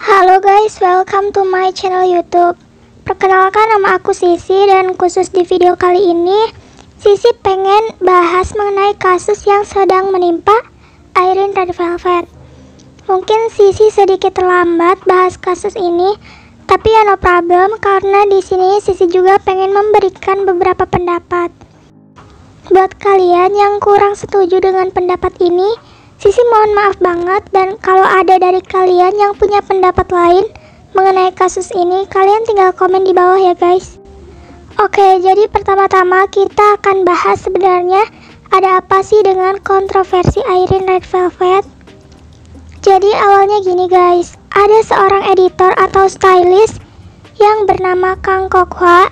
Halo guys, welcome to my channel YouTube. Perkenalkan, nama aku Sisi, dan khusus di video kali ini Sisi pengen bahas mengenai kasus yang sedang menimpa Irene Red Velvet. Mungkin Sisi sedikit terlambat bahas kasus ini, tapi ya no problem, karena di sini Sisi juga pengen memberikan beberapa pendapat. Buat kalian yang kurang setuju dengan pendapat ini, Sisi mohon maaf banget, dan kalau ada dari kalian yang punya pendapat lain mengenai kasus ini, kalian tinggal komen di bawah ya guys. Oke, jadi pertama-tama kita akan bahas sebenarnya ada apa sih dengan kontroversi Irene Red Velvet. Jadi awalnya gini guys, ada seorang editor atau stylist yang bernama Kang Kokhwa.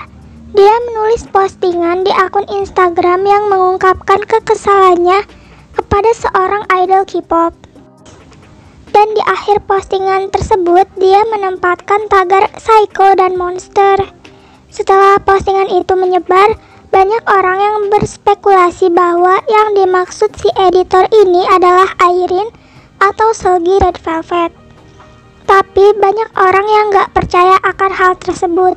Dia menulis postingan di akun Instagram yang mengungkapkan kekesalannya kepada seorang idol K-pop. Dan di akhir postingan tersebut, dia menempatkan tagar psycho dan monster. Setelah postingan itu menyebar, banyak orang yang berspekulasi bahwa yang dimaksud si editor ini adalah Irene atau Seulgi Red Velvet. Tapi banyak orang yang gak percaya akan hal tersebut.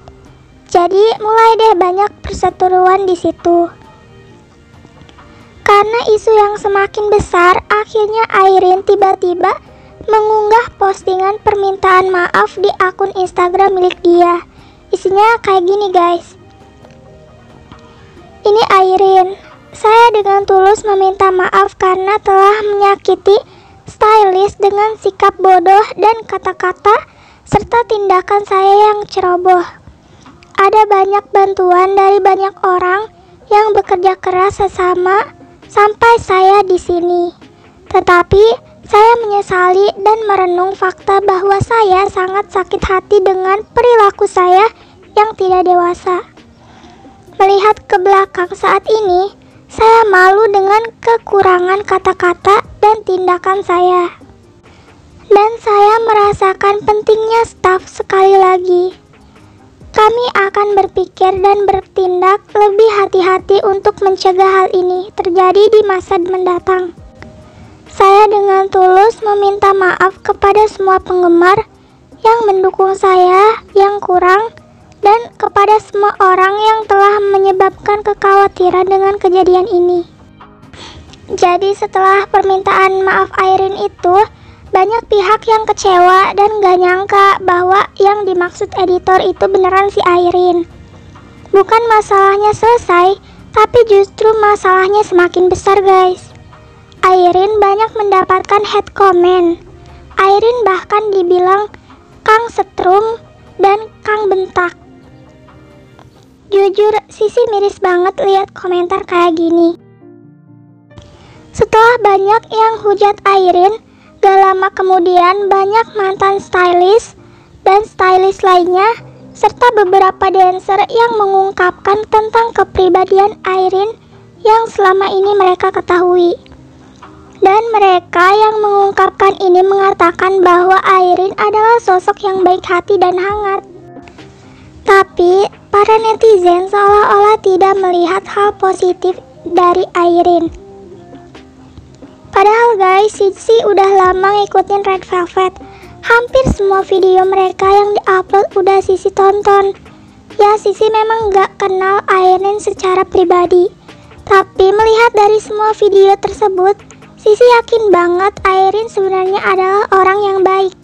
Jadi mulai deh banyak perseteruan di situ. Karena isu yang semakin besar, akhirnya Irene tiba-tiba mengunggah postingan permintaan maaf di akun Instagram milik dia. Isinya kayak gini guys. Ini Irene, saya dengan tulus meminta maaf karena telah menyakiti stylist dengan sikap bodoh dan kata-kata serta tindakan saya yang ceroboh. Ada banyak bantuan dari banyak orang yang bekerja keras sesama sampai saya di sini. Tetapi saya menyesali dan merenung fakta bahwa saya sangat sakit hati dengan perilaku saya yang tidak dewasa. Melihat ke belakang saat ini, saya malu dengan kekurangan kata-kata dan tindakan saya. Dan saya merasakan pentingnya staf sekali lagi. Kami akan berpikir dan bertindak lebih hati-hati untuk mencegah hal ini terjadi di masa mendatang. Saya dengan tulus meminta maaf kepada semua penggemar yang mendukung saya yang kurang dan kepada semua orang yang telah menyebabkan kekhawatiran dengan kejadian ini. Jadi setelah permintaan maaf Irene itu, banyak pihak yang kecewa dan gak nyangka bahwa yang dimaksud editor itu beneran si Irene. Bukan masalahnya selesai, tapi justru masalahnya semakin besar guys. Irene banyak mendapatkan hate comment. Irene bahkan dibilang Kang Setrum dan Kang Bentak. Jujur, Sisi miris banget lihat komentar kayak gini. Setelah banyak yang hujat Irene, gak lama kemudian banyak mantan stylist dan stylist lainnya serta beberapa dancer yang mengungkapkan tentang kepribadian Irene yang selama ini mereka ketahui. Dan mereka yang mengungkapkan ini mengatakan bahwa Irene adalah sosok yang baik hati dan hangat. Tapi para netizen seolah-olah tidak melihat hal positif dari Irene. Padahal guys, Sisi udah lama ngikutin Red Velvet. Hampir semua video mereka yang diupload udah Sisi tonton. Ya, Sisi memang gak kenal Irene secara pribadi. Tapi melihat dari semua video tersebut, Sisi yakin banget Irene sebenarnya adalah orang yang baik.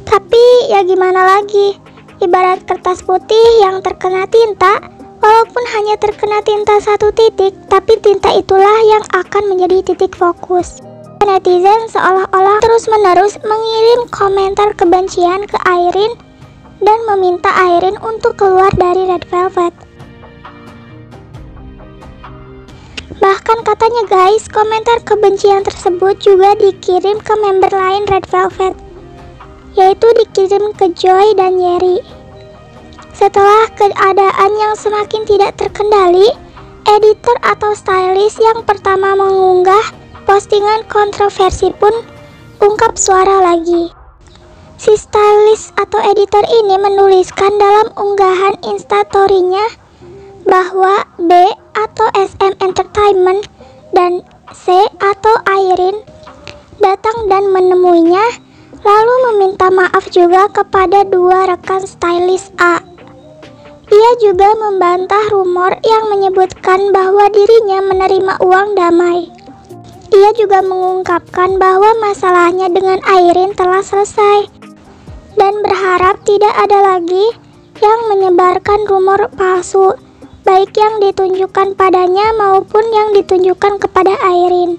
Tapi ya gimana lagi, ibarat kertas putih yang terkena tinta. Walaupun hanya terkena tinta satu titik, tapi tinta itulah yang akan menjadi titik fokus. Netizen seolah-olah terus-menerus mengirim komentar kebencian ke Irene dan meminta Irene untuk keluar dari Red Velvet. Bahkan katanya guys, komentar kebencian tersebut juga dikirim ke member lain Red Velvet, yaitu dikirim ke Joy dan Yeri. Setelah keadaan yang semakin tidak terkendali, editor atau stylist yang pertama mengunggah postingan kontroversi pun ungkap suara lagi. Si stylist atau editor ini menuliskan dalam unggahan instastory-nya bahwa B atau SM Entertainment dan C atau Irene datang dan menemuinya lalu meminta maaf juga kepada dua rekan stylist A. Ia juga membantah rumor yang menyebutkan bahwa dirinya menerima uang damai. Ia juga mengungkapkan bahwa masalahnya dengan Airin telah selesai dan berharap tidak ada lagi yang menyebarkan rumor palsu, baik yang ditunjukkan padanya maupun yang ditunjukkan kepada Airin.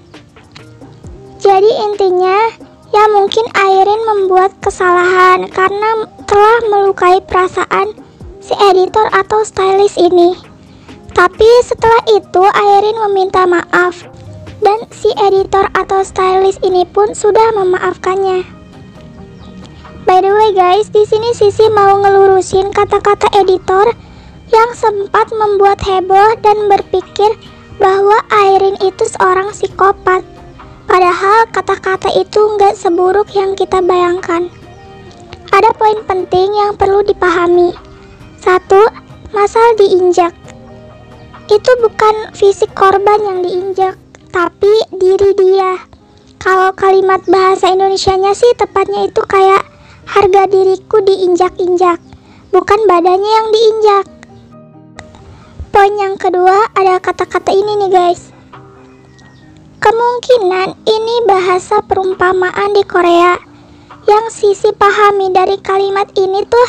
Jadi intinya, ya mungkin Airin membuat kesalahan karena telah melukai perasaan si editor atau stylist ini. Tapi setelah itu Airin meminta maaf dan si editor atau stylist ini pun sudah memaafkannya. By the way guys, di sini Sisi mau ngelurusin kata-kata editor yang sempat membuat heboh dan berpikir bahwa Airin itu seorang psikopat. Padahal kata-kata itu nggak seburuk yang kita bayangkan. Ada poin penting yang perlu dipahami. 1. Masal diinjak. Itu bukan fisik korban yang diinjak, tapi diri dia. Kalau kalimat bahasa Indonesianya sih tepatnya itu kayak harga diriku diinjak-injak, bukan badannya yang diinjak. Poin yang kedua ada kata-kata ini nih guys. Kemungkinan ini bahasa perumpamaan di Korea. Yang Sisi pahami dari kalimat ini tuh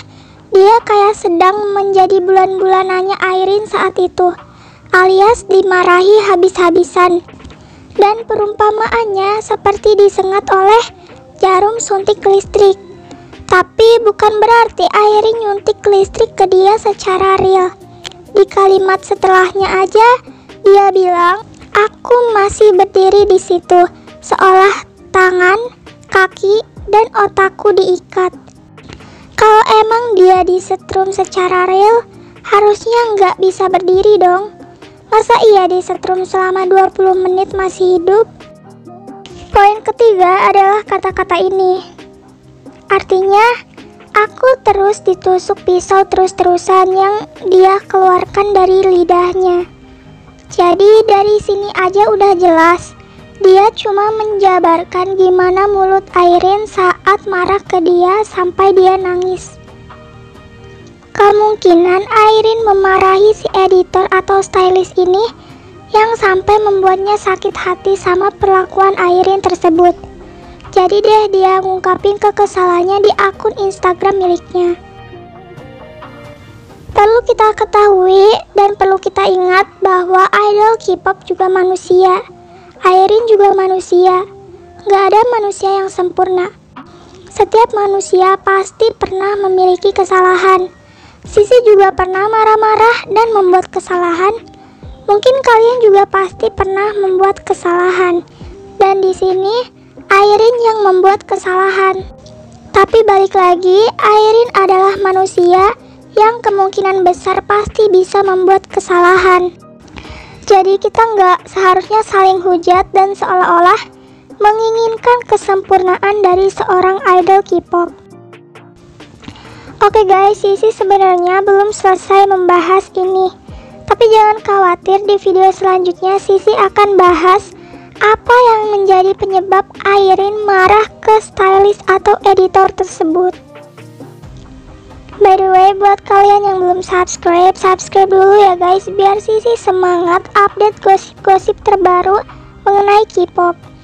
dia kayak sedang menjadi bulan-bulanannya Airin saat itu, alias dimarahi habis-habisan. Dan perumpamaannya seperti disengat oleh jarum suntik listrik. Tapi bukan berarti Airin nyuntik listrik ke dia secara real. Di kalimat setelahnya aja dia bilang, "Aku masih berdiri di situ, seolah tangan, kaki, dan otakku diikat." Kalau emang dia disetrum secara real, harusnya nggak bisa berdiri dong. Masa iya disetrum selama 20 menit masih hidup? Poin ketiga adalah kata-kata ini. Artinya, aku terus ditusuk pisau terus-terusan yang dia keluarkan dari lidahnya. Jadi dari sini aja udah jelas, dia cuma menjabarkan gimana mulut Airin saat marah ke dia sampai dia nangis. Kemungkinan Airin memarahi si editor atau stylist ini yang sampai membuatnya sakit hati sama perlakuan Airin tersebut. Jadi deh dia ngungkapin kekesalannya di akun Instagram miliknya. Perlu kita ketahui dan perlu kita ingat bahwa idol K-pop juga manusia. Airin juga manusia. Gak ada manusia yang sempurna. Setiap manusia pasti pernah memiliki kesalahan. Sisi juga pernah marah-marah dan membuat kesalahan. Mungkin kalian juga pasti pernah membuat kesalahan. Dan di sini Airin yang membuat kesalahan. Tapi balik lagi, Airin adalah manusia yang kemungkinan besar pasti bisa membuat kesalahan. Jadi kita nggak seharusnya saling hujat dan seolah-olah menginginkan kesempurnaan dari seorang idol K-pop. Oke guys, Sisi sebenarnya belum selesai membahas ini. Tapi jangan khawatir, di video selanjutnya Sisi akan bahas apa yang menjadi penyebab Airin marah ke stylist atau editor tersebut. By the way, buat kalian yang belum subscribe dulu ya guys, biar Sisi semangat update gosip-gosip terbaru mengenai K-pop.